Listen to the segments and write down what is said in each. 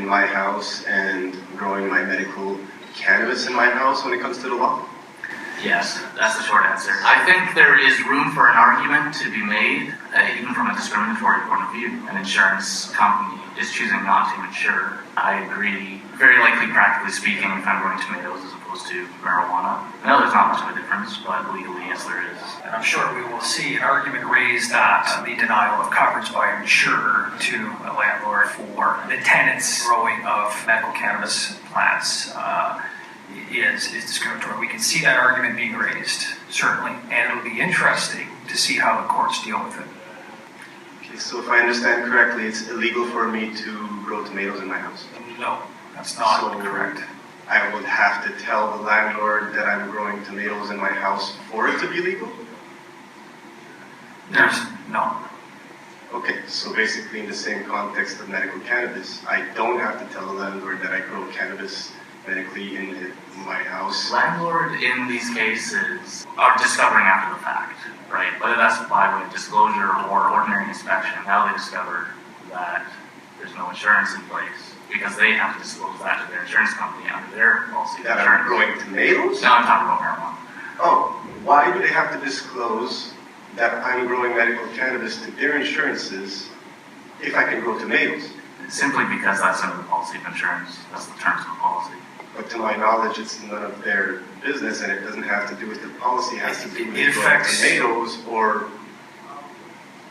my house and growing my medical cannabis in my house when it comes to the law? Yes, that's the short answer. I think there is room for an argument to be made, even from a discriminatory point of view. An insurance company is choosing not to insure. I agree. Very likely, practically speaking, if I'm growing tomatoes as opposed to marijuana. I know there's not much of a difference, but legally, yes, there is. And I'm sure we will see an argument raised that the denial of coverage by an insurer to a landlord for the tenants growing of medical cannabis plants is discriminatory. We can see that argument being raised, certainly, and it'll be interesting to see how the courts deal with it. Okay, so if I understand correctly, it's illegal for me to grow tomatoes in my house? No, that's not correct. I would have to tell the landlord that I'm growing tomatoes in my house for it to be legal? No. Okay, so basically in the same context of medical cannabis, I don't have to tell the landlord that I grow cannabis medically in my house. Landlord in these cases are discovering after the fact, right? Whether that's by way of disclosure or ordinary inspection, how they discover that there's no insurance in place because they have to disclose that to their insurance company under their policy. That I'm growing tomatoes? No, I'm talking about marijuana. Oh, why do they have to disclose that I'm growing medical cannabis to their insurances if I can grow tomatoes? Simply because that's under the policy of insurance. That's the terms of the policy. But to my knowledge, it's none of their business, and it doesn't have to do with the policy. It has to do with growing tomatoes or...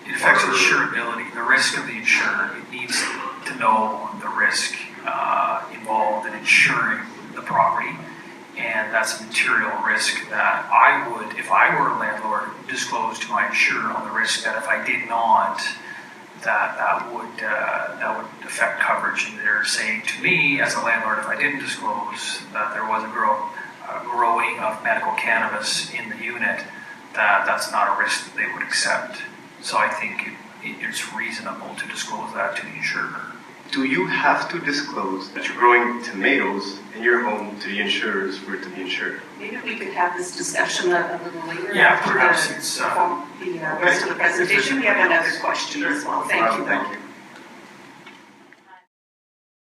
It affects insurability, the risk of the insured. It needs to know the risk involved in insuring the property, and that's a material risk that I would, if I were a landlord, disclose to my insurer on the risk that if I did not, that would affect coverage. And they're saying to me, as a landlord, if I didn't disclose that there was a growing of medical cannabis in the unit, that's not a risk that they would accept. So I think it's reasonable to disclose that to the insurer. Do you have to disclose that you're growing tomatoes in your home to the insurers for it to be insured? Maybe we could have this discussion a little later. Yeah, perhaps it's... the rest of the presentation. We have another question as well. Thank you.